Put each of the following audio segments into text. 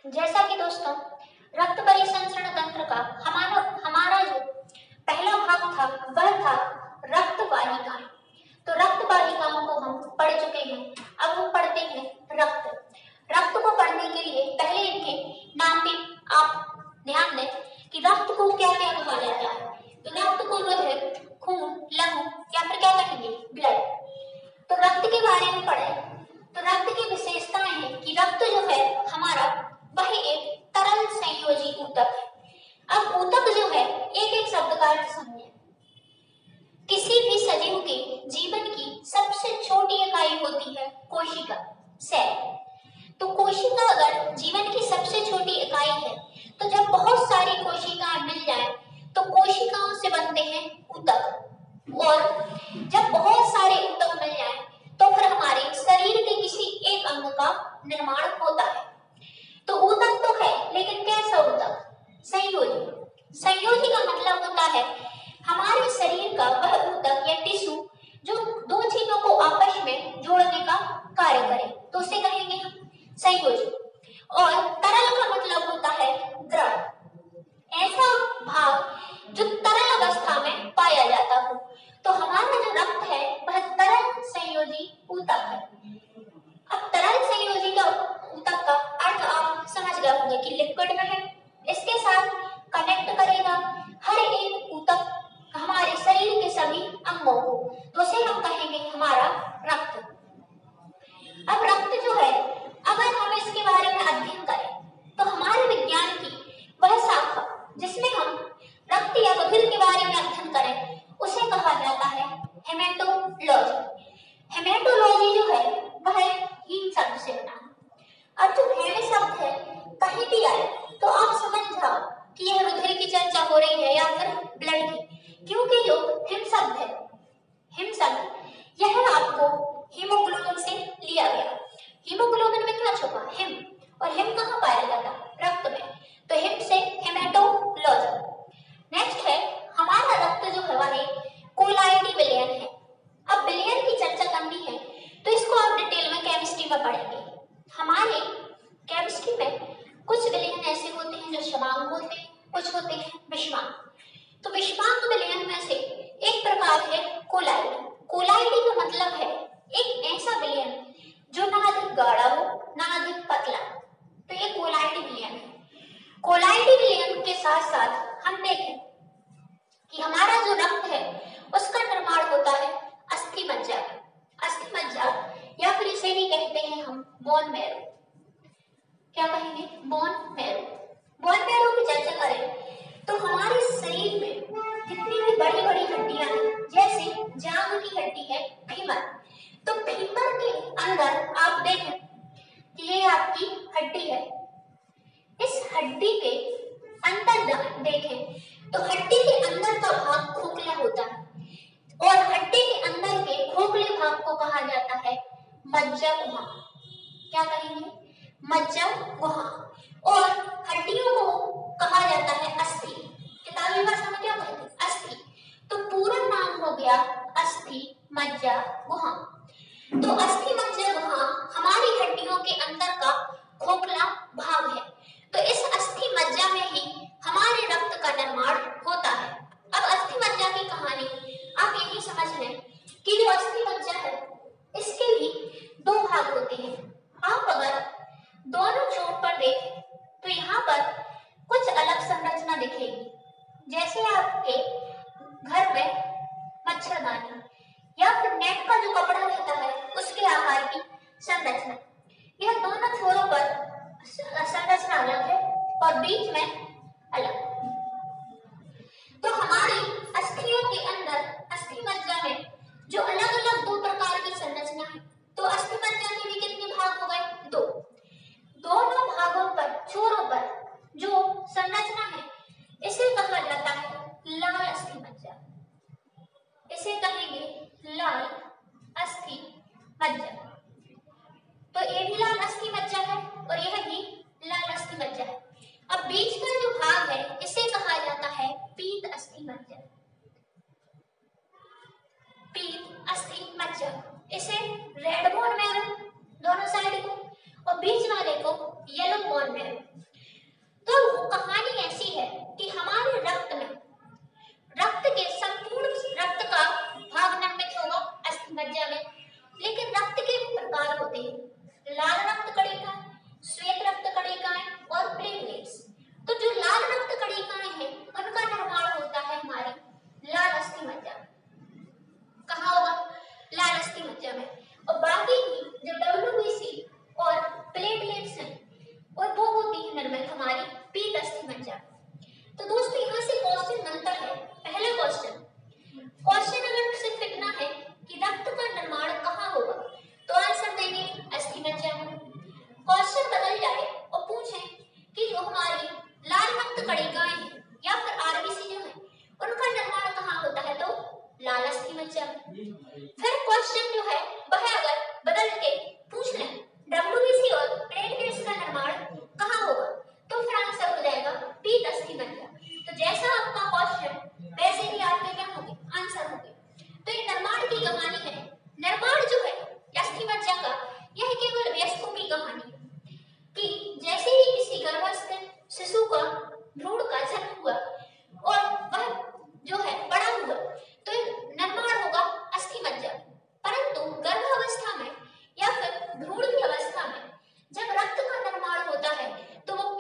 जैसा कि दोस्तों रक्त परिसंचरण तंत्र का हमारा जो पहला भाग था वह था रक्त वाहिकाएं। तो रक्त वाहिकाओं को हम पढ़ चुके हैं। अब हम पढ़ते हैं रक्त। रक्त को पढ़ने के लिए पहले इनके नाम पे आप ध्यान दें कि रक्त को क्या क्या कहा जाता है। तो रक्त को रुधिर, खून, लहू या फिर क्या कहेंगे ब्लड। तो रक्त के बारे में पढ़े तो रक्त की विशेषताएं हैं कि रक्त जो है हमारा वह एक तरल संयोजी ऊतक है। अब ऊतक जो है एक एक शब्द का अर्थ समझे। किसी भी सजीव के जीवन की सबसे छोटी इकाई होती है कोशिका, सेल। तो कोशिका अगर जीवन की सबसे छोटी इकाई है तो जब बहुत सारी कोशिकाएं मिल जाएं तो कोशिकाओं से बनते हैं ऊतक। और जब बहुत सारे ऊतक मिल जाएं तो फिर हमारे शरीर के किसी एक अंग का निर्माण होता है। तो ऊतक तो है लेकिन कैसा ऊतक? संयोजी। संयोजी का मतलब होता है हमारे शरीर का वह ऊतक या टिश्यू जो दो चीजों को आपस में जोड़ने का कार्य करे, तो उसे कहेंगे हम संयोजी। और तरल का मतलब होता है द्रव, ऐसा भाग जो तरल अवस्था में पाया जाता हो। तो हमारा जो रक्त है वह तरल संयोजी ऊतक है। अब तरल संयोजी का ऊतक का अर्थ आप समझ गए होंगे कि लिक्विड में है। इसके साथ कनेक्ट करेगा हर एक ऊतक हमारे शरीर के सभी अंगों को, तो उसे हम कहेंगे हमारा रक्त। अब रक्त जो है अगर हम इसके बारे में अध्ययन करें तो हमारे विज्ञान की वह शाखा जिसमें हम रक्त या रुधिर के बारे में अध्ययन करें उसे कहा जाता है हेमेटोलॉजी। हेमेटोलॉजी जो है वह हीम शब्द से बना है। अब जो हेमे शब्द है कहीं भी आए तो आप समझ जाओ कि यह रुधिर की चर्चा हो रही है या फिर ब्लड की, क्योंकि जो हिम शब्द है, हिम शब्द यह आपको हीमोग्लोबिन से लिया गया। हीमोग्लोबिन में क्या छुपा? हिम। और हिम कहाँ पाया जाता? रक्त में। तो हिम से हेमेटोलॉजी। नेक्स्ट है हमारा रक्त जो है वह कोलाइडी विलयन है। अब विलयन की चर्चा करनी है तो इसको आप डिटेल में केमिस्ट्री में पढ़ेंगे। हमारे केमिस्ट्री में कुछ विलयन ऐसे होते हैं जो समांग होते हैं, कुछ होते हैं विषमांग। तो विषमांग विलयन में से एक प्रकार है कोलाइडी। कोलाइडी का मतलब है एक ऐसा विलयन जो ना अधिक गाढ़ा हो ना अधिक पतला, तो ये कोलाइडी विलयन है। कोलाइडी विलयन के साथ साथ हम देखें कि हमारा जो रक्त है उसका निर्माण होता है अस्थि मज्जा। अस्थि मज्जा या फिर इसे भी कहते हैं हम बोन मैरो। क्या कहेंगे? Bone marrow. बोन मैरो की चर्चा करें तो हमारे शरीर में जितनी भी बड़ी बड़ी हड्डियां हैं, जैसे जांघ की हड्डी है फीमर, तो फीमर के अंदर आप देखें कि ये आपकी हड्डी है। इस हड्डी के अंदर देखें तो हड्डी के अंदर का भाग खोखला होता है और हड्डी के अंदर के खोखले भाग को कहा जाता है मज्जा गुहा। क्या कहेंगे? मज्जा गुहा। और हड्डियों को कहा जाता है अस्थि। किताबी भाषा में क्या कहते हैं? अस्थि। तो पूरा नाम हो गया अस्थि मज्जा गुहा। तो अस्थि मज्जा गुहा हमारी हड्डियों के अंदर का खोखला भाग है। तो इस अस्थि मज्जा में ही हमारे रक्त का निर्माण होता है। अब अस्थि मज्जा की कहानी आप यही समझ लें कि जो अस्थि मज्जा है इसके भी दो भाग होते हैं। आप अगर दोनों चोट पर देखें तो यहाँ पर कुछ अलग संरचना दिखेगी, जैसे आपके घर में मच्छरदानी या फिर नेट का जो कपड़ा रहता है उसके आकार की संरचना। यह दोनों छोरों पर संरचना अलग है और बीच में अलग। तो हमारी अस्थियों के अंदर अस्थि मज्जा में जो अलग अलग दो प्रकार की संरचना है, तो अस्थि मज्जा के भी कितने भाग हो गए? दो। दोनों भागों पर, छोरों पर जो संरचना है इसे कहा जाता है लाल अस्थि मज्जा। इसे कहेंगे लाल अस्थि मज्जा। तो ये भी लाल अस्थि मज्जा है और यह भी लाल अस्थि मज्जा है। अब बीच का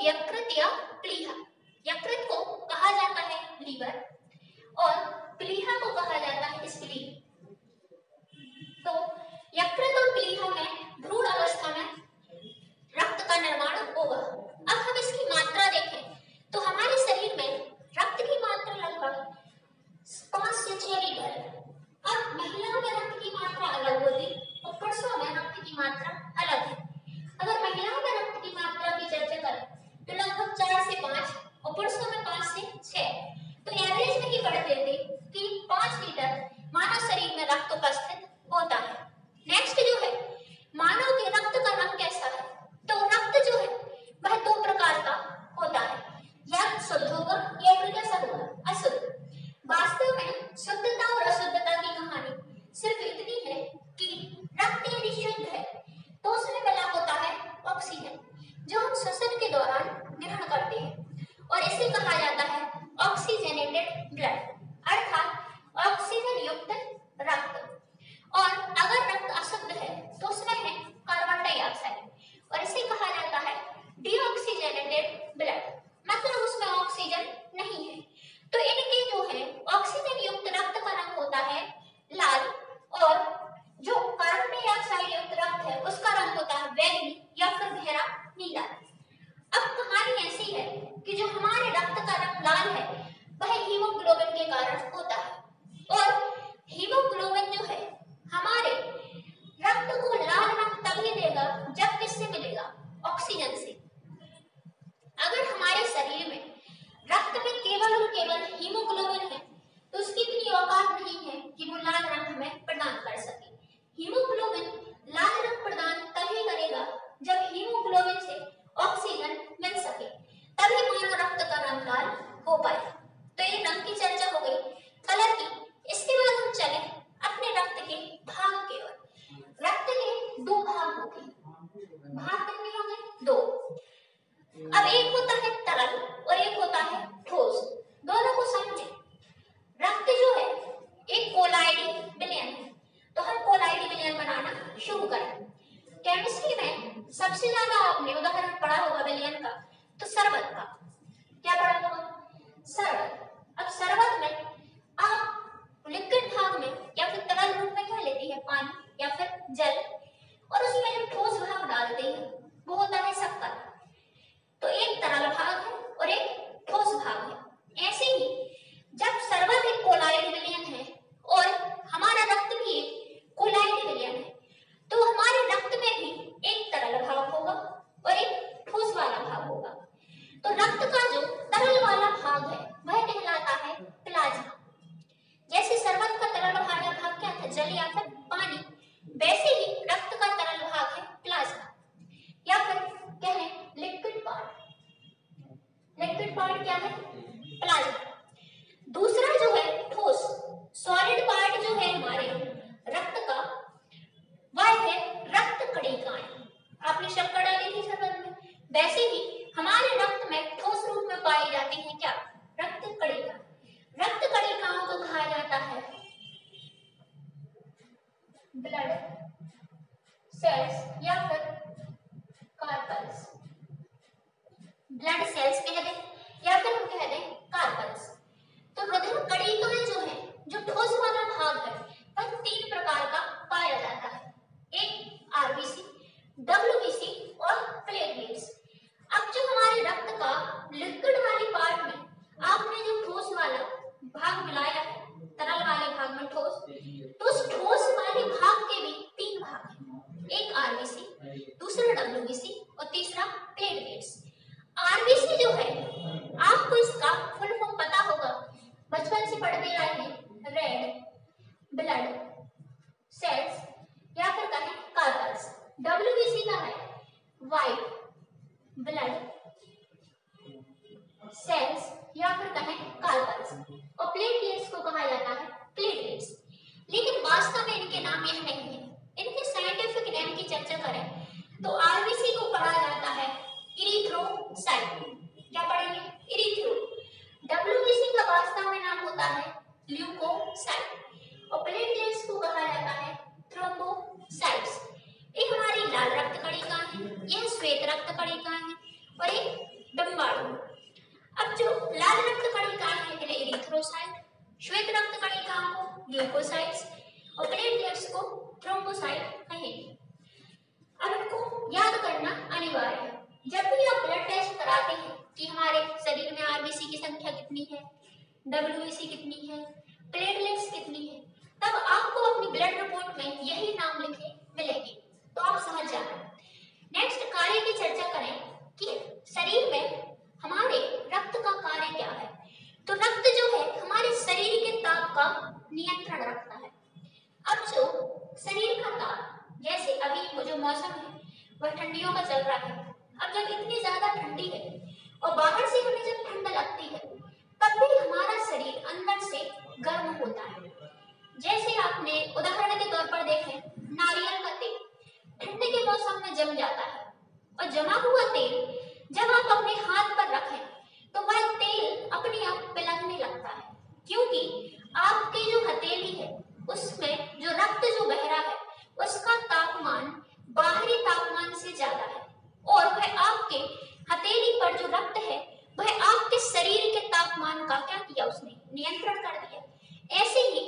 यकृत या प्लीहा। यकृत को कहा जाता है लीवर और प्लीहा को कहा जाता है स्प्लीन। तो यकृत और प्लीहा में भ्रूण अवस्था में रक्त का निर्माण होगा। अब हम इसकी मात्रा देखें तो हमारे शरीर में रक्त की मात्रा लगभग 5 से 6 लीटर है। अब महिलाओं में रक्त की मात्रा अलग होगी और पुरुषों में रक्त की मात्रा अलग है। अगर महिलाओं में रक्त की मात्रा की चर्चा करें तो लगभग 4 से 5 और पुरुषों में 5 से 6। तो एवरेज में ही पढ़ लेते कि 5 लीटर मानव शरीर में रक्त उपस्थित होता है। नेक्स्ट जो है मानव के रक्त का रंग कैसा है, तो रक्त जो है वह 2 प्रकार का होता है, या शुद्ध होगा या फिर कैसा होगा, अशुद्ध। वास्तव में शुद्धता और अशुद्धता की कहानी सिर्फ इतनी है कि रक्त यदि शुद्ध है तो उसमें मिला होता है ऑक्सीजन, जो हम श्वसन के दौरान ग्रहण करते हैं और इसे कहा जाता है ऑक्सीजनेटेड ब्लड, अर्थात ऑक्सीजन युक्त रक्त। और अगर रक्त अशुद्ध है तो उसमें है कार्बन डाइऑक्साइड और इसे कहा जाता है डीऑक्सीजनेटेड ब्लड, मतलब उसमें ऑक्सीजन नहीं है। तो इनके जो है ऑक्सीजन युक्त रक्त का रंग होता है लाल और जो कार्बन डाइऑक्साइड युक्त रक्त है उसका रंग होता है बैंगनी या फिर गहरा नीला। अब कहानी ऐसी है कि जो हमारे रक्त का रंग लाल है वह हीमोग्लोबिन के कारण होता है और हीमोग्लोबिन जो है हमारे रक्त को लाल रंग तभी देगा जब किससे मिलेगा, ऑक्सीजन से। अगर हमारे शरीर में रक्त में केवल और केवल हीमोग्लोबिन है तो उसकी इतनी औकात नहीं है कि वो लाल रंग हमें प्रदान कर सके। हीमोग्लोबिन लाल रंग प्रदान तभी करेगा जब हीमोग्लोबिन से ऑक्सीजन मिल सके, तभी मानव रक्त का रंग लाल हो पाए। तो ये रंग की चर्चा हो गई, कलर की। इसके बाद हम चले अपने रक्त के भाग की ओर। रक्त के 2 भाग होते हैं। भाग कितने होंगे? 2। अब एक होता है तरल और एक होता है ठोस। दोनों को समझे। रक्त जो है एक कोलाइडी विलयन है, तो हम कोलाइडी विलयन बनाना शुरू करें। केमिस्ट्री में सबसे ज्यादा आपने उदाहरण पढ़ा होगा विलयन का, तो शरबत का। क्या पढ़ा होगा? शरबत। अब शरबत में आप लिक्विड भाग में या फिर तरल रूप में क्या लेती है, पानी या फिर जल, और उसमें जो ठोस भाग डालते हैं वो होता है शक्कर। तो एक तरल भाग है और एक ठोस भाग है। ऐसे ही जब शरबत एक कोलाइड विलयन है और हमारा रक्त भी एक कोलाइड विलयन है, तो हमारे रक्त में भी एक तरल भाग होगा और एक ठोस वाला भाग होगा। तो रक्त का जो तरल वाला भाग है वह कहलाता है प्लाज्मा। जैसे शरबत का तरल वाला भाग क्या था, जल या फिर पानी, वैसे ही रक्त का तरल भाग है प्लाज्मा या फिर कहें लिक्विड पार्ट। लिक्विड पार्ट क्या है? प्लाज्मा। दूसरा जो है ठोस, सॉलिड पार्ट जो है हमारे रक्त का वह है रक्त कणिकाएं। आपने शक्कर डाली थी शरबत में, वैसे ही हमारे रक्त में ठोस रूप में पाई जाती है क्या, रक्त कणिका। रक्त कणिकाओं को कहा जाता है ब्लड सेल्स या फिर कार्पल्स। ब्लड सेल्स कह दें या फिर हम कह दें कार्पल्स। तो रुधिर कणिकाएं जो है, जो ठोस वाला भाग है, वह 3 प्रकार का पाया जाता है। एक आरबीसी, डब्ल्यूबीसी और प्लेटलेट्स। अब जो हमारे रक्त का लिक्विड वाली पार्ट में आपने जो ठोस वाला भाग मिलाया है, तरल वाले भाग में ठोस, तो उस ठोस वाले भाग के भी 3 भाग हैं। एक आरबीसी, दूसरा डब्ल्यूबीसी और तीसरा प्लेटलेट्स। आरबीसी जो है आपको इसका फुल फॉर्म पता होगा, बचपन से पढ़ते आए हैं, रेड ब्लड सेल्स या फिर कहें कार्पल्स। डब्ल्यूबीसी का है व्हाइट ब्लड सेल्स या फिर कहें कार्पल्स, और प्लेटलेट्स को कहा जाता है प्लेटलेट्स। लेकिन वास्तव में इनके नाम यह नहीं है। इनके साइंटिफिक नेम की चर्चा करें तो आरबीसी को पढ़ा जाता है इरिथ्रोसाइट। क्या पढ़ेंगे? इरिथ्रो। डब्ल्यूबीसी का वास्तव में नाम होता है ल्यूकोसाइट और प्लेटलेट्स को कहा जाता है थ्रोम्बोसाइट्स। एक हमारी लाल रक्त कणिकाएं हैं, यह श्वेत रक्त कणिकाएं हैं, और एक ल्यूकोसाइट्स और प्लेटलेट्स को थ्रोम्बोसाइट कहेंगे। अब इनको याद करना अनिवार्य है। जब भी आप ब्लड टेस्ट कराते हैं कि हमारे शरीर में आरबीसी की संख्या कितनी है, डब्ल्यूबीसी कितनी है, प्लेटलेट्स कितनी है, तब आपको अपनी ब्लड रिपोर्ट में यही नाम लिखे मिलेंगे, तो आप समझ जाना। नेक्स्ट कार्य की चर्चा करें कि शरीर में हमारे रक्त का कार्य क्या है। तो रक्त जो है हमारे शरीर के ताप का नियंत्रण रखता है। अब जो शरीर का ताप, जैसे अभी वो जो मौसम है वह ठंडियों का चल रहा है, अब जब इतनी ज्यादा ठंडी है और बाहर से हमें जब ठंड लगती है तब भी हमारा शरीर अंदर से गर्म होता है। जैसे आपने उदाहरण के तौर पर देखें, नारियल का तेल ठंड के मौसम में जम जाता है और जमा हुआ तेल जब आप अपने हाथ पर रखें तो वह तेल अपने आप पिघलने लगता है, क्योंकि आपकी जो हथेली है उसमें जो रक्त जो बह रहा है उसका तापमान बाहरी तापमान से ज्यादा है और वह आपके हथेली पर जो रक्त है वह आपके शरीर के तापमान का क्या किया, उसने नियंत्रण कर दिया। ऐसे ही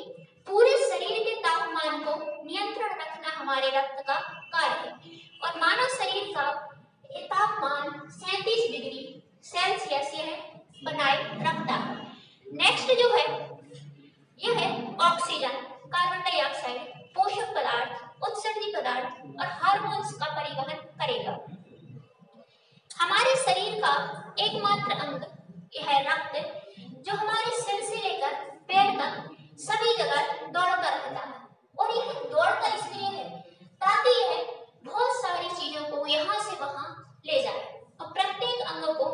पूरे शरीर के तापमान को नियंत्रण रखना हमारे रक्त का कार्य है और मानव शरीर का तापमान 37 डिग्री सेल्सियस यह बनाए रखता है। नेक्स्ट जो है यह है ऑक्सीजन, कार्बन डाइऑक्साइड, पोषक पदार्थ, उत्सर्जी पदार्थ और हार्मोन्स का परिवहन करेगा। हमारे शरीर का एकमात्र अंग यह रक्त जो हमारे सिर से लेकर पैर तक सभी जगह दौड़ता रहता है और यह दौड़ता इसलिए है ताकि यह बहुत सारी चीजों को यहाँ से वहां ले जाए और प्रत्येक अंग को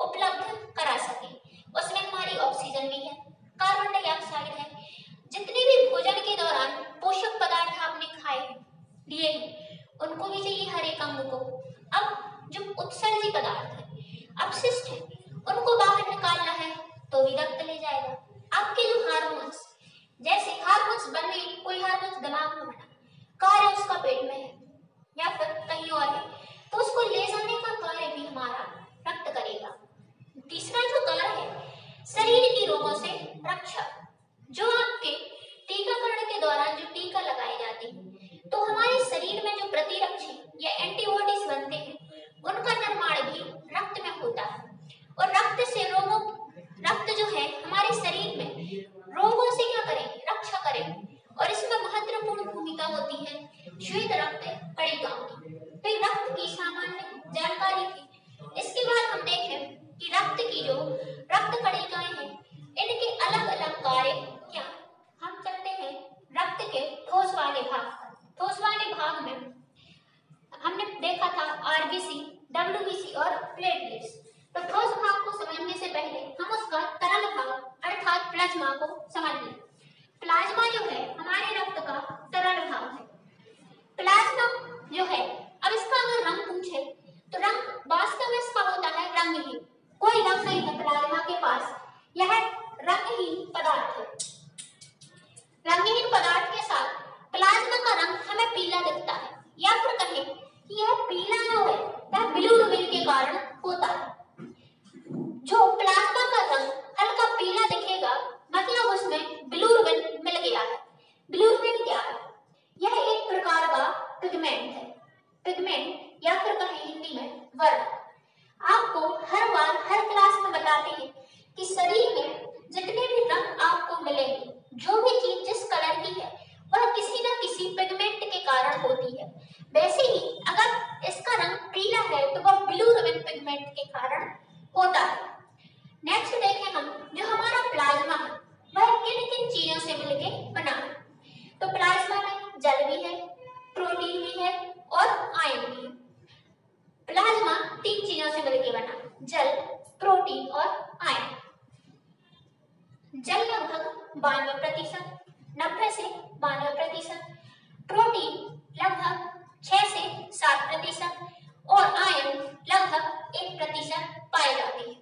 उपलब्ध करा सके। उसमें हमारी ऑक्सीजन भी है, कार्बन डाइऑक्साइड है, जितने भी भोजन के दौरान पोषक पदार्थ आपने खाए लिए हैं उनको भी चाहिए हर एक अंग को। अब जो उत्सर्जी पदार्थ है, अपशिष्ट है, उनको बाहर निकालना है तो भी रक्त ले जाएगा। आपके जो हार्मोन्स, जैसे हार्मोन्स बन गई, कोई हार्मोन्स दिमाग में बना, कार्य उसका पेट में है या फिर कहीं और है, तो उसको ले जाने का कार्य भी हमारा रक्त करेगा। तीसरा जो कार्य है शरीर की रोगों से रक्षा, जो आपके टीकाकरण के दौरान जो टीका लगाए जाते हैं तो हमारे शरीर में जो प्रतिरक्षी या एंटीबॉडीज बनते हैं उनका निर्माण भी रक्त में होता है और रक्त जो है हमारे शरीर में रोगों से क्या करेंगे, रक्षा करेंगे और इसमें महत्वपूर्ण भूमिका होती है श्वेत रक्त कणिकाओं की। तो रक्त की सामान्य जानकारी थी। इसके बाद हम देखें कि रक्त की जो रक्त कणिकाएं हैं इनके अलग अलग कार्य क्या। हम चलते हैं रक्त के ठोस वाले भाग पर। ठोस वाले भाग में हमने देखा था आरबीसी, डब्ल्यूबीसी और प्लेटलेट्स। तो ठोस भाग को समझने से पहले हम उसका तरल भाग अर्थात प्लाज्मा को समझ लें। प्लाज्मा जो है हमारे रक्त का तरल भाग है। प्लाज्मा जो है, अब इसका अगर रंग पूछे तो रंग वास्तव में इसका होता है रंगहीन, कोई रंग नहीं है प्लाज्मा के पास, यह रंगहीन पदार्थ है। रंगहीन पदार्थ के साथ प्लाज्मा का रंग हमें पीला दिखता है या फिर कहें कि यह पीला जो है वह बिलिरुबिन के कारण होता है। जो प्लाज्मा का रंग हल्का पीला दिखेगा मतलब उसमें बिलिरुबिन मिल गया है। बिलिरुबिन क्या है? यह एक प्रकार का पिगमेंट है। पिगमेंट या फिर कहें हिंदी में वर्ण। आपको हर बार हर क्लास में बताते हैं कि शरीर में जितने भी रंग आपको मिलेंगे, जो भी चीज जिस कलर की है वह किसी न किसी पिगमेंट के कारण होती है। वैसे ही अगर इसका रंग पीला है तो वह बिलिरुबिन पिगमेंट के कारण होता है। नेक्स्ट देखें हम, जो हमारा प्लाज्मा है वह किन किन चीजों से मिलके बना है। तो प्लाज्मा में जल भी है, प्रोटीन भी है और आयन भी है। प्लाज्मा 3 चीजों से मिलके बना, जल, प्रोटीन और आयन। जल लगभग 92%, 90 से 92%, प्रोटीन लगभग 6 से 7% और आयन लगभग 1% पाए जाते हैं।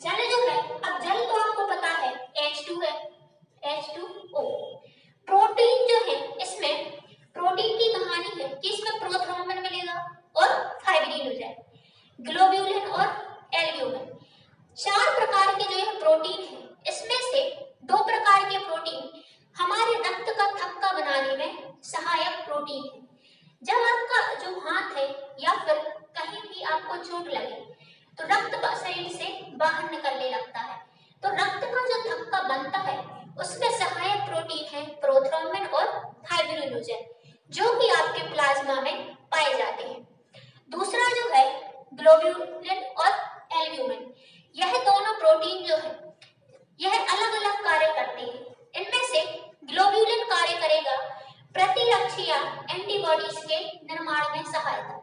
जल जो है, अब जल तो आपको पता है H2 है, H2O। प्रोटीन जो है, इसमें प्रोटीन की कहानी है कि इसमें प्रोथ्रोम्बिन मिलेगा और फाइब्रिन हो जाए, ग्लोब्यूलिन और एल्ब्यूमिन। 4 प्रकार के जो है प्रोटीन है, इसमें से 2 प्रकार के प्रोटीन हमारे शरीर से बाहर निकलने लगता है। तो रक्त का जो थक्का बनता है उसमें सहायक प्रोटीन है प्रोथ्रोम्बिन और फाइब्रिनोजेन, जो कि आपके प्लाज्मा में पाए जाते हैं। दूसरा जो है ग्लोब्यूलिन और एल्ब्यूमिन, यह दोनों प्रोटीन जो है यह अलग अलग कार्य करते हैं। इनमें से ग्लोब्यूलिन कार्य करेगा प्रतिरक्षी या एंटीबॉडीज के निर्माण में सहायता।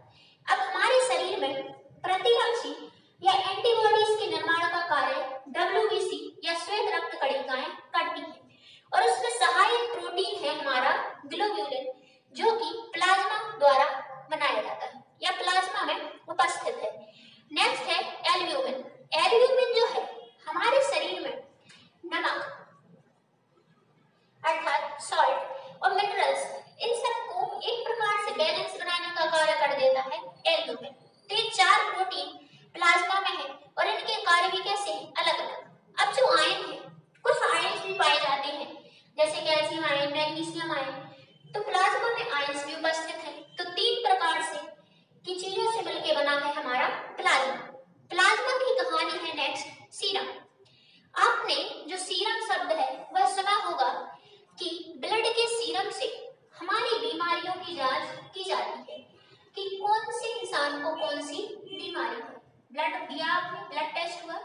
अब हमारे शरीर में प्रतिरक्षी या एंटीबॉडीज के निर्माण का कार्य डब्ल्यूबीसी या श्वेत रक्त कणिकाएं करती हैं, और उसमें सहायक प्रोटीन है हमारा ग्लोब्यूलिन, जो कि प्लाज्मा द्वारा बनाया जाता है या प्लाज्मा में उपस्थित है। नेक्स्ट है एल्ब्यूमिन। एल्ब्यूमिन जो है हमारे शरीर में नमक अर्थात सॉल्ट और मिनरल्स, इन सबको एक प्रकार से बैलेंस बनाने का कार्य कर देता है एल्ब्यूमिन। तो ये चार प्रोटीन प्लाज्मा में है और इनके कार्य भी कैसे अलग अलग। अब जो आयन है, कुछ आयन भी पाए जाते हैं जैसे कैल्शियम आयन, मैग्नीशियम आयन, तो प्लाज्मा में आयन भी उपस्थित है। तो तीन प्रकार से की चीजों से मिलकर बना है हमारा प्लाज्मा। प्लाज्मा की कहानी है नेक्स्ट सीरम। आपने जो सीरम शब्द है वह सुना होगा कि ब्लड के सीरम से हमारी बीमारियों की जांच की जाती है कि कौन से इंसान को कौन सी बीमारी है। ब्लड दिया आपने, ब्लड टेस्ट हुआ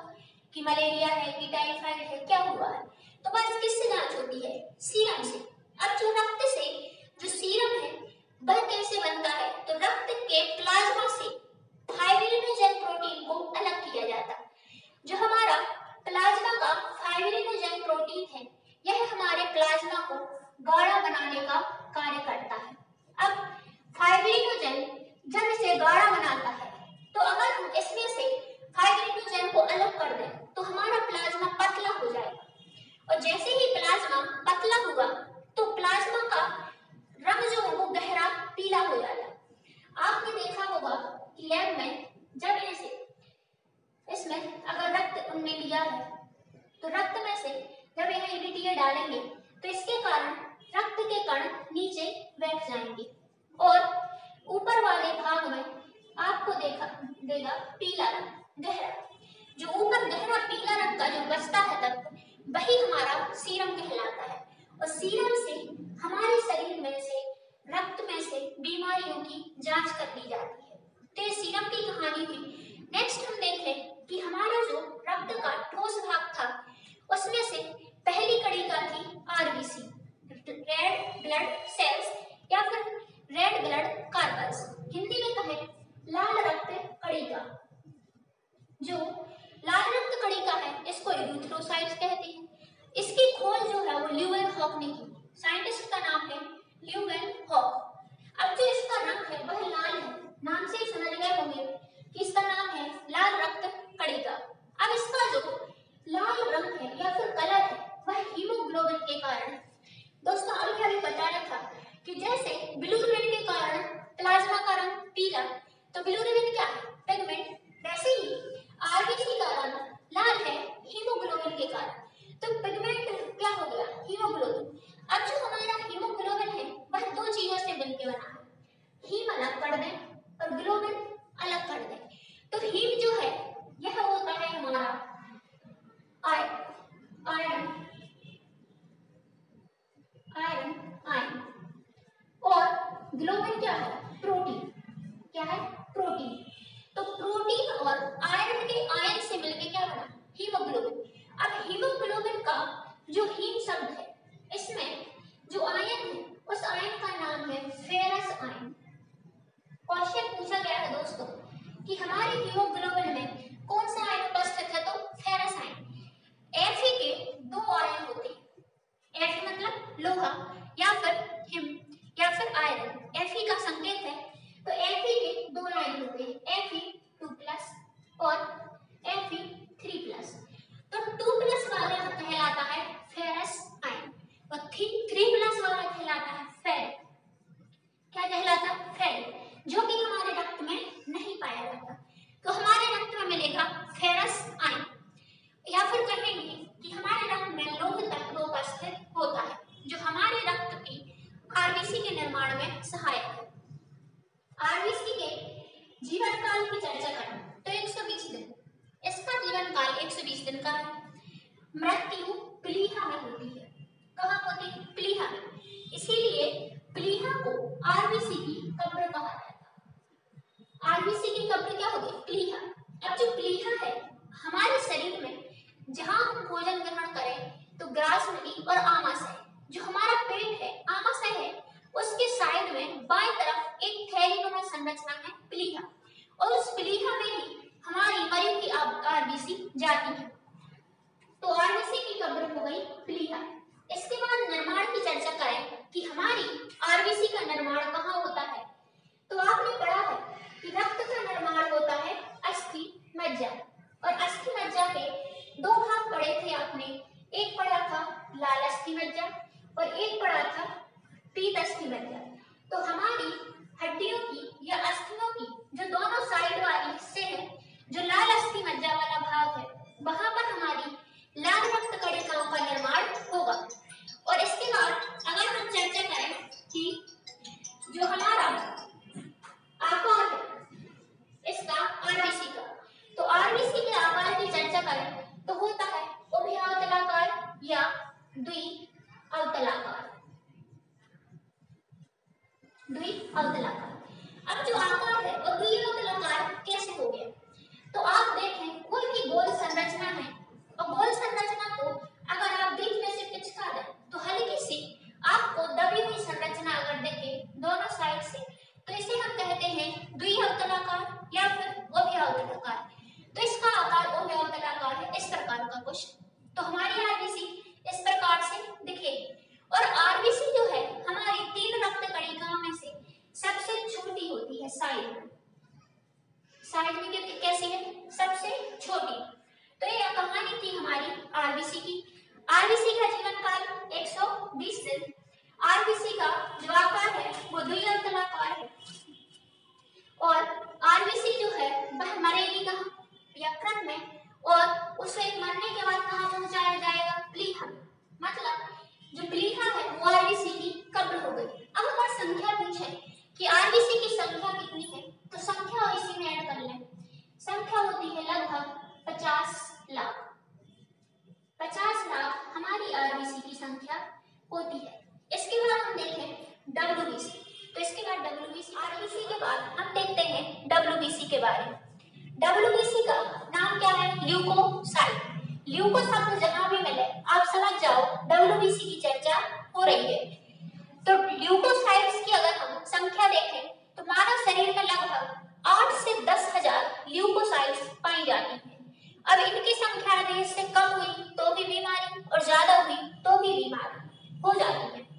कि मलेरिया है कि टाइफाइड है, क्या हुआ है, तो बस किससे जांच होती है? सीरम से। अब जो रक्त से जो सीरम है वह कैसे बनता है? तो रक्त के प्लाज्मा से फाइब्रिनोजेन प्रोटीन को अलग किया जाता है। जो हमारा प्लाज्मा का फाइब्रिनोजेन प्रोटीन है यह हमारे प्लाज्मा को गाढ़ा बनाने का कार्य करता है। अब फाइब्रिनोजेन जब इसे गाढ़ा बनाता है तो अगर हम इसमें से फाइब्रिनोजेन को अलग कर दें तो हमारा प्लाज्मा पतला हो जाएगा, और जैसे ही प्लाज्मा पतला हुआ तो प्लाज्मा का रंग जो है वो गहरा पीला हो जाता है। आपने देखा होगा कि लैब में जब इसमें अगर रक्त उनने लिया है तो रक्त में से जब यह ईडीटीए डालेंगे तो इसके कारण रक्त के कण नीचे बैठ जाएंगे और ऊपर वाले भाग में आपको देगा पीला रंग गहरा। जो ऊपर गहरा पीला रंग का जो बचता है तत्व वही हमारा सीरम कहलाता है, और सीरम से हमारे शरीर में से रक्त में से बीमारियों की जांच कर ली जाती है। तो ये सीरम की कहानी हुई। नेक्स्ट हम देखें कि हमारा जो रक्त का ठोस भाग था उसमें से पहली कणिका थी आरबीसी, रेड ब्लड सेल्स या फिर रेड ब्लड कार्पल्स, हिंदी में कहें लाल रक्त कणिका। जो लाल रक्त कणिका है इसको एरिथ्रोसाइट्स कहते हैं। इसकी खोज जो है वो ल्यूवेनहॉक ने की, साइंटिस्ट का नाम है ल्यूवेनहॉक। अब जो इसका रंग है वह लाल है, नाम से ही समझ गए होंगे कि इसका नाम है लाल रक्त कणिका। अब इसका जो लाल रंग है या फिर कलर है वह हीमोग्लोबिन के कारण है। दोस्तों अभी अभी बताया था कि जैसे बिलिरुबिन के कारण प्लाज्मा का रंग पीला, तो बिलिरुबिन क्या है? पिगमेंट। वैसे ही आरबीसी का रंग लाल है हीमोग्लोबिन के कारण, तो पिगमेंट क्या हो गया? हीमोग्लोबिन। अब जो हमारा हीमोग्लोबिन है वह दो चीजों से मिलकर बना है, हीम अलग कर दें और ग्लोबिन अलग कर मृत्यु प्लीहा में होती है। कहाँ होती है? प्लीहा में। इसीलिए प्लीहा को आरबीसी की कब्र कहा जाता है। आरबीसी की कब्र क्या होगी? प्लीहा। अब जो प्लीहा है हमारे शरीर में, जहां हम भोजन ग्रहण करें तो ग्रासनली और आमाशय, जो हमारा पेट है, आमाशय है, उसके साइड में बाएं तरफ एक थैलीनुमा संरचना है प्लीहा, और उस प्लीहा में ही हमारी मरी हुई आरबीसी जाती है। तो आरबीसी की कब्र हो गई प्लीहा। इसके बाद निर्माण की चर्चा करें कि हमारी आरबीसी का निर्माण कहाँ होता है। तो आपने पढ़ा है कि रक्त का निर्माण होता है अस्थि मज्जा, और अस्थि मज्जा के दो भाग पढ़े थे आपने। एक पढ़ा था लाल अस्थि मज्जा और एक पढ़ा था पीत अस्थि मज्जा। तो हमारी हड्डियों की या अस्थियों की जो दोनों साइड वाली हिस्से हैं, जो लाल अस्थि मज्जा वाला भाग है, वहां पर हमारी लाल रक्त कणिकाओं का निर्माण होगा। और इसके बाद अगर हम चर्चा करें कि जो हमारा आकार है इसका आरबीसी का, तो आरबीसी के आकार की चर्चा करें तो होता है उभयावतलाकार या द्विअवतलाकार। द्विअवतलाकार। अब जो आकार है वो द्विअवतलाकार कैसे हो गया? तो आप देखें कोई भी गोल संरचना है, और गोल संरचना को अगर आप बीच में से पिचका दें तो हल्की सी आपको दबी हुई संरचना अगर दिखे दोनों साइड से, तो इसे हम कहते हैं द्विअवतलाकार या फिर उभयावतलाकार। तो इसका आकार उभयावतलाकार है, इस प्रकार का कुछ। तो हमारी आरबीसी इस प्रकार से दिखेगी। और आरबीसी जो है हमारी 3 रक्त कणिकाओं में से सबसे छोटी होती है साइड में। साइड में कितनी कैसी है? सबसे छोटी। तो ये कहानी थी हमारी आरबीसी की। आरबीसी का जीवन काल 120 दिन। आरबीसी का जो आकार है वो द्विअवतलाकार है, और आरबीसी जो है वह मरेगी कहाँ? यकृत में, और उसे मरने के बाद कहाँ पहुंचाया जाएगा? प्लीहा। मतलब जो प्लीहा है वो आरबीसी की कब्र हो गई। अब अगर संख्या पूछे कि आरबीसी की संख्या कितनी है, तो संख्या और इसी में ऐड कर लें। संख्या होती है लगभग 50 लाख। 50 लाख हमारी आरबीसी की संख्या होती है। इसके बाद हम देखें डब्ल्यूबीसी। तो इसके बाद डब्ल्यूबीसी, आरबीसी के बाद हम देखते हैं डब्ल्यूबीसी के बारे में। डब्ल्यूबीसी का नाम क्या है? ल्यूकोसाइट। ल्यूको शब्द जहां भी मिले आप समझ जाओ डब्ल्यूबीसी की चर्चा हो रही है। तो ल्यूकोसाइट्स की अगर हम संख्या देखें तो मानव शरीर में लगभग 8 से 10,000 ल्यूकोसाइट्स पाई जाती हैं। अब इनकी संख्या यदि इससे कम हुई तो भी बीमारी, और ज्यादा हुई तो भी बीमारी हो जाती है।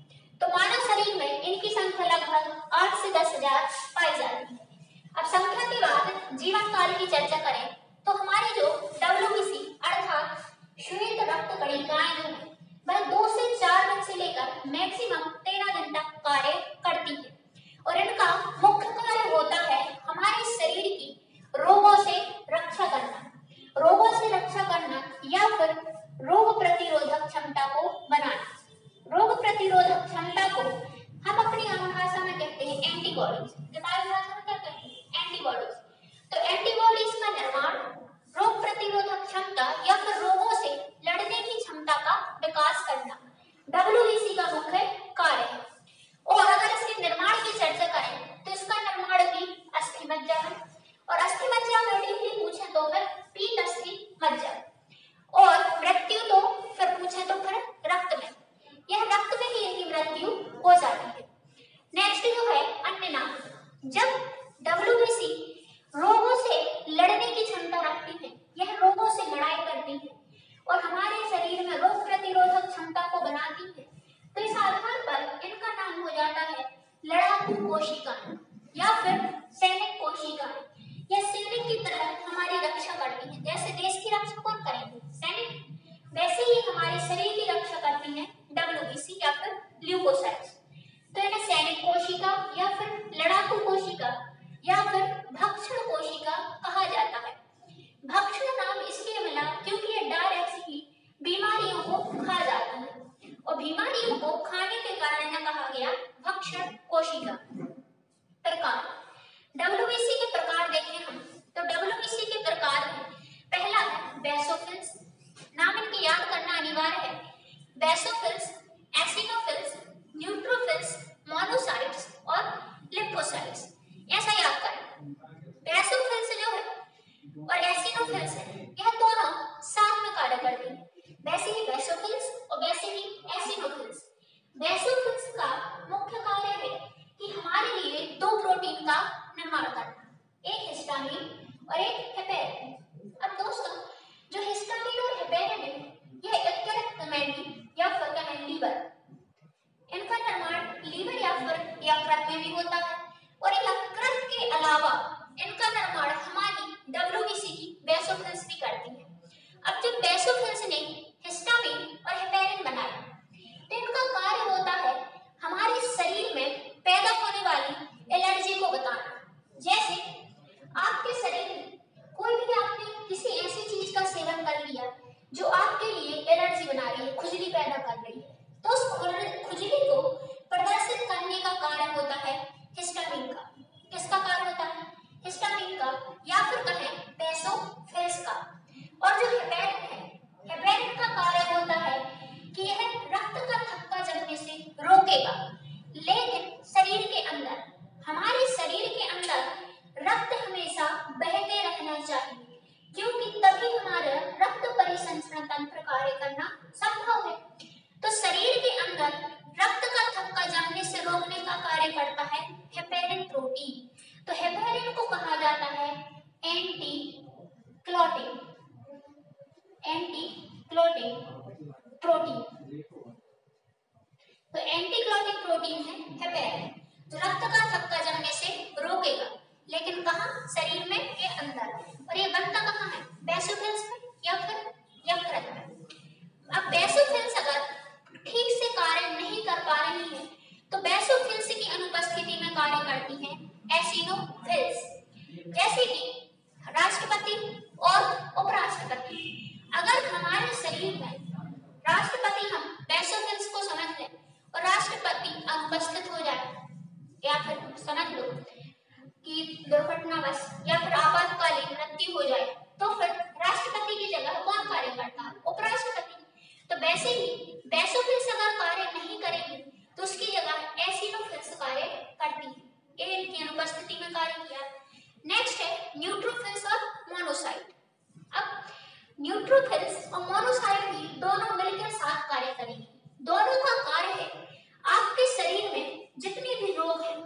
तो मानव शरीर में इनकी संख्या लगभग 8 से 10,000 पाई जाती है। अब संख्या के बाद जीवन काल की चर्चा करें तो हमारी जो डब्ल्यूबीसी अर्थात श्वेत रक्त कणिकाएं जो है वह 2 से 4 दिन से लेकर मैक्सिमम 13 दिन तक कार्य करती है, और इनका मुख्य कार्य होता है हमारे शरीर की रोगों से रक्षा करना। रोगों से रक्षा करना या फिर रोग प्रतिरोधक क्षमता को बनाना। रोग प्रतिरोधक क्षमता को हम अपनी आम भाषा में कहते हैं एंटीबॉडीज। हमारी भाषा में क्या कहते हैं? एंटीबॉडीज। तो एंटीबॉडीज का निर्माण रोग प्रतिरोधक क्षमता या फिर रोगों से लड़ने की क्षमता का विकास करना डब्ल्यूबीसी का मुख्य कार्य है। और अगर इसके निर्माण की चर्चा करें तो इसका निर्माण भी अस्थि मज्जा है, और अस्थि मज्जा में डीपली पूछे तो फिर पीत अस्थि मज्जा, और मृत्यु तो फिर पूछे तो फिर रक्त में। यह रक्त में ही इनकी मृत्यु हो जाती है। नेक्स्ट जो है अन्य नाम। जब डब्ल्यूबीसी रोगों से लड़ने की क्षमता रखती है, यह रोगों से लड़ाई करती है और हमारे शरीर में रोग प्रतिरोधक क्षमता को बनाती है, तो इस आधार पर इनका नाम हो जाता है लड़ाकू कोशिकाएं या फिर सैनिक कोशिकाएं। यह सैनिक की तरह हमारी रक्षा करती है। जैसे देश की रक्षा कौन करेंगे? सैनिक। वैसे ही हमारे शरीर की रक्षा करती है डब्ल्यूबीसी या फिर ल्यूकोसाइट्स। तो इन्हें सैनिक कोशिका या फिर लड़ाकू कोशिका या फिर भक्षण कोशिका कहा जाता है। भक्षण नाम इसलिए मिला क्योंकि ये डायरेक्ट ही बीमारियों को खा जाती है, और बीमारियों को खाने के कारण यह कहा गया भक्षण कोशिका। प्रकार डब्ल्यूबीसी के प्रकार देखें हम तो डब्ल्यूबीसी के प्रकार में पहला है बेसोफिल्स। नाम इनके याद करना बेसोफिल्स, एसिनोफिल्स, न्यूट्रोफिल्स, मोनोसाइट्स और लिम्फोसाइट्स। ऐसा याद करें, बेसोफिल्स जो है और एसिनोफिल्स है, यह दोनों साथ में कार्य करते हैं। वैसे ही बेसोफिल्स और वैसे ही एसिनोफिल्स। बेसोफिल्स का मुख्य कार्य है कि हमारे लिए दो प्रोटीन का निर्माण करना, एक हिस्टामिन और एक हेपेरिन। अब दोस्तों, जो हिस्टामिन और हेपेरिन है, यह यकृत या फिर कहें लीवर, इनका निर्माण लीवर या फिर यकृत में भी होता है और यकृत के अलावा इनका निर्माण हमारी डब्ल्यूबीसी की बेसोफिल्स भी करती है। अब जब बेसोफिल्स ने हिस्टामिन और हेपेरिन बनाया तो इनका कार्य होता है हमारे शरीर में पैदा होने वाली एलर्जी को बताना। जैसे आपके शरीर में कोई भी आपने किसी ऐसी चीज का सेवन कर लिया जो आपके लिए एलर्जी बना रही है, खुजली पैदा कर रही है, तो उस खुजली को प्रदर्शित करने का कार्य होता है हिस्टामिन का। किसका कार्य होता है? हिस्टामिन का या फिर कहें बेसोफिल्स का। और जो हेपेरिन है, हेपेरिन का कार्य होता है कि यह रक्त का थक्का जमने से रोकेगा। लेकिन शरीर के अंदर, हमारे शरीर के अंदर रक्त हमेशा बहते रहना चाहिए, क्योंकि तभी हमारा रक्त परिसंचरण तंत्र कार्य करना संभव है। तो शरीर के अंदर रक्त का थक्का जमने से रोकने का कार्य करता है हेपेरिन प्रोटीन। तो हेपेरिन को कहा जाता है एंटी क्लॉटिंग प्रोटीन। तो एंटी क्लॉटिंग प्रोटीन है हेपेरिन, जो रक्त का थक्का जमने से रोकेगा, लेकिन कहाँ? शरीर में के अंदर। और ये बनता कहाँ है? बेसोफिल्स में या फिर यकृत में। अब बेसोफिल्स अगर ठीक से कार्य नहीं कर पा रही है तो बेसोफिल्स की अनुपस्थिति में कार्य करती है एसिनोफिल्स, जैसे कि राष्ट्रपति और उपराष्ट्रपति। अगर हमारे शरीर में राष्ट्रपति हम बेसोफिल्स को समझ लें और राष्ट्रपति अनुपस्थित हो जाए, या फिर समझ लो कि दुर्घटनावश या फिर आपातकालीन मृत्यु हो जाए, तो फिर राष्ट्रपति की जगह कौन कार्य करता है? उपराष्ट्रपति। तो वैसे ही बेसोफिल्स अगर कार्य नहीं करेगी तो उसकी जगह एसिनोफिल्स कार्य करती है। ये इनकी अनुपस्थिति में कार्य किया। नेक्स्ट है न्यूट्रोफिल्स और मोनोसाइट। अब न्यूट्रोफिल्स और मोनोसाइट भी दोनों मिलकर साथ कार्य करेंगे। दोनों का कार्य है आपके शरीर में जितने भी रोग हैं,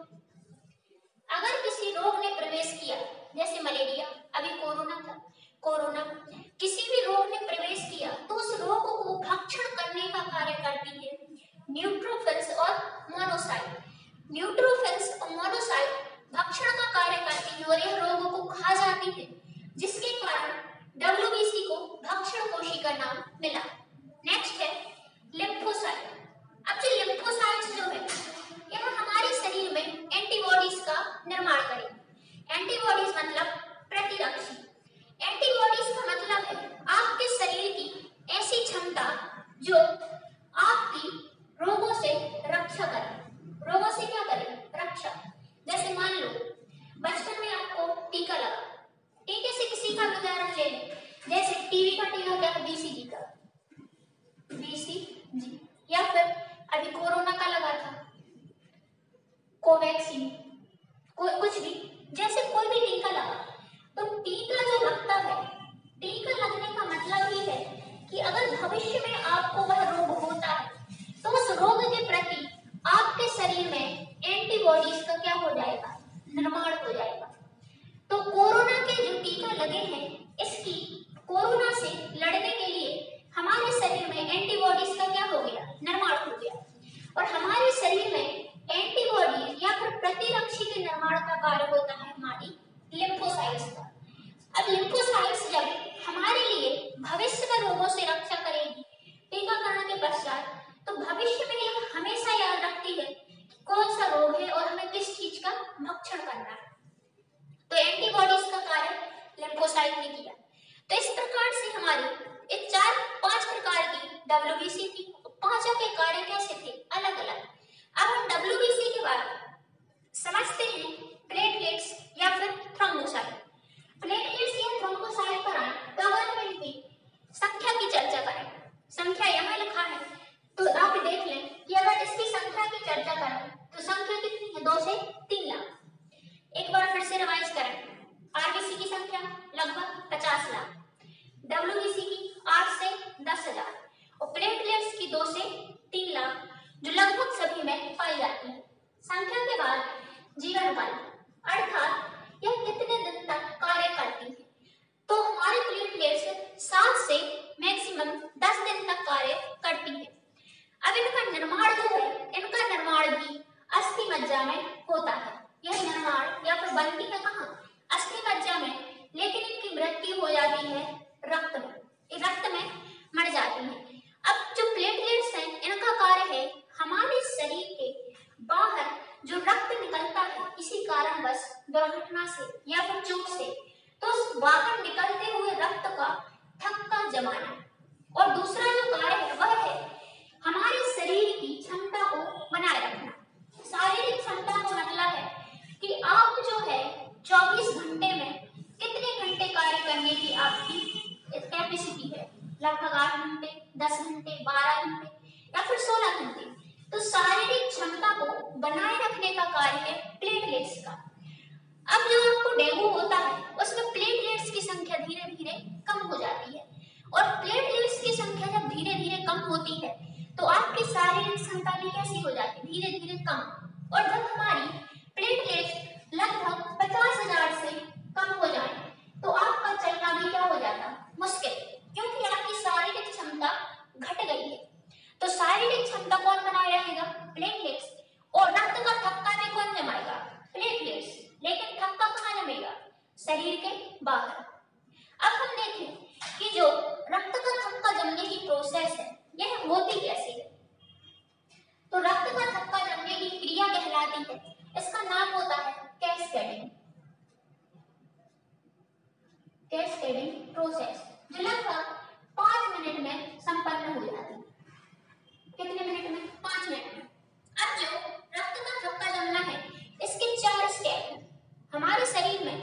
अगर किसी रोग ने प्रवेश किया, जैसे मलेरिया, अभी कोरोना, किसी भी रोग ने प्रवेश किया तो उस रोग को भक्षण करने का कार्य करती है न्यूट्रोफिल्स और मोनोसाइट। न्यूट्रोफिल्स और मोनोसाइट भक्षण का कार्य करती है और यह रोगों को खा जाती है, जिसके कारण डब्ल्यूबीसी को भक्षण कोशिका नाम मिला। नेक्स्ट है लिम्फोसाइट। अब जो लिम्फोसाइट्स जो है, यह हमारे शरीर में एंटीबॉडीज का निर्माण करेगी। एंटीबॉडीज मतलब प्रतिरक्षी। एंटीबॉडीज का मतलब है आपके शरीर की ऐसी क्षमता जो आपकी रोगों से रक्षा करे। रोगों से क्या करे? रक्षा। जैसे मान लो बचपन में आपको टीका लगा, टीके से किसी का उदाहरण ले लें, जैसे टीवी का टीका क्या है? बीसीजी का, बीसीजी। या फिर अभी कोरोना का लगा था कोवैक्सीन, कुछ भी, जैसे कोई भी टीका लगा, तो टीका जो लगता है, टीका लगने का मतलब ही है कि अगर भविष्य में आपको वह रोग होता है तो उस रोग के प्रति आपके शरीर में एंटीबॉडीज का क्या हो जाएगा? निर्माण हो जाएगा। तो कोरोना के जो टीका लगे हैं, इसकी कोरोना से लड़ने के लिए हमारे शरीर में एंटीबॉडीज का क्या हो गया? निर्माण हो गया। और हमारे शरीर में एंटीबॉडीज या फिर प्रतिरक्षी के निर्माण का कार्य होता है हमारी लिम्फोसाइट्स का। अब लिम्फोसाइट्स जब हमारे लिए भविष्य में रोगों से रक्षा करेगी टीकाकरण के पश्चात, तो भविष्य में यह हमेशा याद रखती है कि कौन सा रोग है और हमें किस चीज का भक्षण करना है। तो एंटीबॉडीज का कार्य लिम्फोसाइट ने किया। तो इस प्रकार से हमारी एक 4-5 प्रकार की डब्ल्यूबीसी थी। पांचों के कार्य कैसे थे? अलग अलग। अब हम डब्ल्यूबीसी के बारे में समझते हैं प्लेटलेट्स या फिर थ्रोम्बोसाइट। प्लेटलेट्स या थ्रोम्बोसाइट पर आए 7 से मैक्सिमम 10 दिन तक कार्य करती है। अब इनका निर्माण जो है, इनका निर्माण भी अस्थि मज्जा में होता है। यह निर्माण या फिर बनती है कहाँ? अस्थि मज्जा में, लेकिन इनकी मृत्यु हो जाती है रक्त में, रक्त में मर जाती है। अब जो प्लेटलेट्स हैं, इनका कार्य है हमारे शरीर के बाहर जो रक्त निकलता है किसी कारणवश, दुर्घटना से या फिर चोट से, तो उस बाहर निकलते हुए रक्त का थक्का जमाना। और दूसरा जो कार्य है वह है हमारे शरीर की क्षमता को बनाए रखना। शारीरिक क्षमता का मतलब है कि आप जो है 24 घंटे में कितने घंटे कार्य करने की आपकी कैपेसिटी है। लगभग 8 घंटे, 10 घंटे, 12 घंटे या फिर 16 घंटे। तो शारीरिक क्षमता को बनाए रखने का कार्य है प्लेटलेट्स का। अब जो आपको डेंगू होता है उसमें प्लेटलेट्स की संख्या धीरे धीरे कम हो जाती है, और प्लेटलेट्स की संख्या जब धीरे धीरे कम होती है तो आपकी शारीरिक क्षमता भी कैसी हो जाती है? धीरे धीरे कम। और जब हमारी प्लेटलेट्स लगभग 50,000 से कम हो जाए तो आपका चलना भी क्या हो जाता? मुश्किल, क्योंकि आपकी शारीरिक क्षमता घट गई है। तो शारीरिक क्षमता कौन बनाए रहेगा? प्लेटलेट्स। और रक्त का थक्का भी कौन जमाएगा? प्लेटलेट्स। लेकिन थक्का कहाँ जमेगा? शरीर के बाहर। अब हम देखें कि जो रक्त का थक्का जमने की प्रोसेस है यह होती कैसे है। तो रक्त का थक्का जमने की क्रिया कहलाती है, इसका नाम होता है कैस्केडिंग। कैस्केडिंग प्रोसेस, जो लगभग 5 मिनट में संपन्न हो जाती है। कितने मिनट में? 5 मिनट में। अब जो रक्त का थक्का जमना है इसके 4 स्टेप हैं। हमारे शरीर में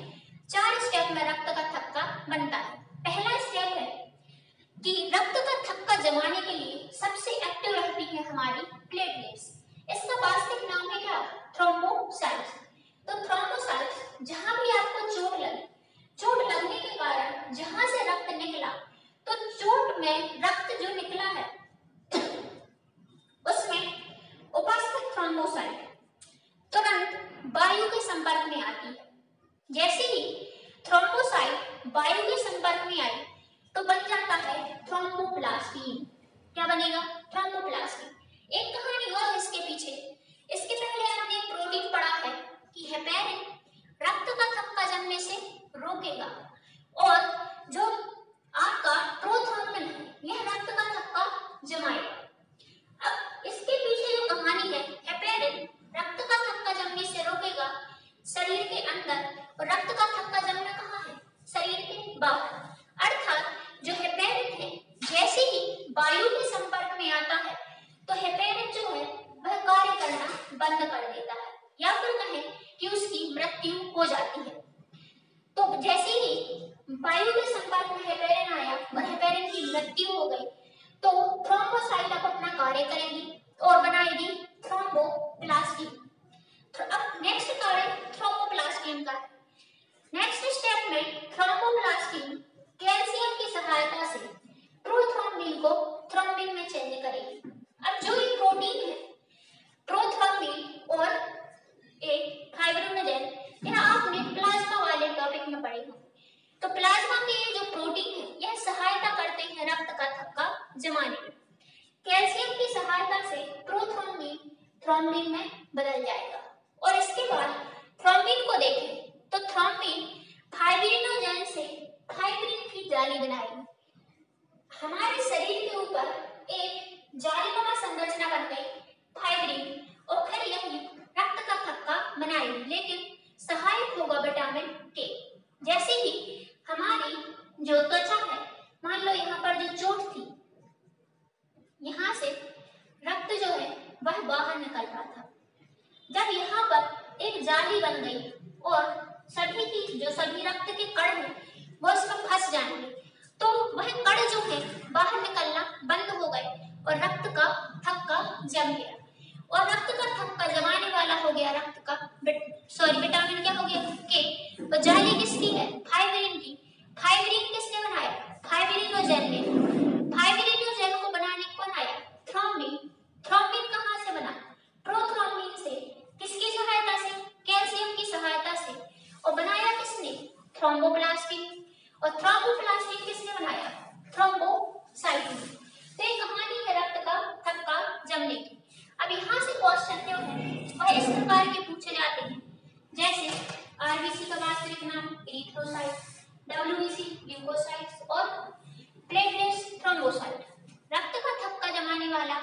4 स्टेप में रक्त का थक्का बनता है। पहला स्टेप है कि रक्त का थक्का जमाने के लिए सबसे एक्टिव रहती है हमारी प्लेटलेट्स। इसका वास्तविक नाम है क्या? थ्रोम्बोसाइट्स। तो थ्रोम्बोसाइट्स, जहां भी आपको चोट लगी, चोट लगने के कारण जहां से रक्त निकला, तो चोट में रक्त जो निकला है उसमें उपस्थित थ्रोम्बोसाइट तुरंत वायु के संपर्क में आती है। जैसे ही थ्रोम्बोसाइट वायु के संपर्क में आई तो बन जाता है थ्रोम्बोप्लास्टिन। क्या बनेगा? थ्रोम्बोप्लास्टिन। एक कहानी और है इसके पीछे। इसके पहले आपने एक प्रोटीन पढ़ा है कि हेपेरिन रक्त का थक्का जमने से रोकेगा, और जो आपका प्रोथ्रोम्बिन है यह रक्त का थक्का जमाएगा। अब इसके पीछे जो कहानी है, हेपेरिन रक्त का थक्का जमने से रोकेगा शरीर के अंदर, और रक्त का थक्का जमना कहाँ है? शरीर के बाहर। अर्थात जो हेपेरिन है जैसे ही वायु के संपर्क में आता है तो हेपेरिन जो है वह कार्य करना बंद कर देता है, या फिर कहें कि उसकी मृत्यु हो जाती है। तो जैसे ही वायु के संपर्क में हेपेरिन आया और हेपेरिन की मृत्यु हो गई तो थ्रोम्बोसाइट अब अपना कार्य करेगी और बनाएगी थ्रोम्बोप्लास्टिन। अब नेक्स्ट कार्य थ्रोम्बोप्लास्टिन का है। नेक्स्ट स्टेप में थ्रोम्बोप्लास्टिन कैल्शियम की सहायता से प्रोथ्रोम्बिन को थ्रोम्बिन में चेंज करेगी। अब जो ये प्रोटीन है प्रोथ्रोम्बिन और एक फाइब्रिनोजेन, यह आपने प्लाज्मा वाले टॉपिक में पढ़े होंगे। तो प्लाज्मा के ये जो प्रोटीन है यह सहायता करते हैं रक्त का थक्का जमाने में। कैल्शियम की सहायता से प्रोथ्रोम्बिन थ्रोम्बिन में बदल जाएगा, और इसके बाद थ्रोम्बिन को देखें तो थ्रोम्बिन फाइब्रिनोजेन से फाइब्रिन की जाली बनाएगी। हमारे शरीर के ऊपर एक जालीनुमा संरचना बन गई फाइब्रिन, और फिर यही रक्त का थक्का बनाएगी, लेकिन सहायक होगा विटामिन के। जैसे ही हमारी जो त्वचा है, मान लो यहाँ पर जो चोट थी, यहाँ से रक्त जो है वह बाहर निकल रहा था। जब यहाँ पर एक जाली बन गई और सभी रक्त के कण हैं वो इसमें फंस जाएंगे, तो वह कण जो है बाहर निकलना बंद हो गए और रक्त का थक्का जम गया। और रक्त का थक्का जमाने वाला हो गया विटामिन क्या हो गया? के। और जाली किसकी है? फाइब्रिन की। फाइब्रिन किसने बनाया? फाइब्रिनोजेन ने। फाइब्रिनोजेन को बनाने कौन आया? थ्रोम्बिन। थ्रोम्बिन कहाँ से बना? प्रोथ्रोम्बिन से। किसकी सहायता से? कैल्शियम की सहायता से। और बनाया किसने? थ्रोम्बोप्लास्टिन। और थ्रोम्बोप्लास्टिन किसने बनाया? थ्रोम्बोसाइट ने। तो ये कहानी है रक्त का थक्का जमने की। अब यहाँ से क्वेश्चन जो है वह इस प्रकार के पूछे जाते हैं, जैसे आरबीसी का वास्तविक नाम एरिथ्रोसाइट, डब्ल्यूबीसी ल्यूकोसाइट्स और प्लेटलेट्स थ्रोम्बोसाइट। रक्त का थक्का जमाने वाला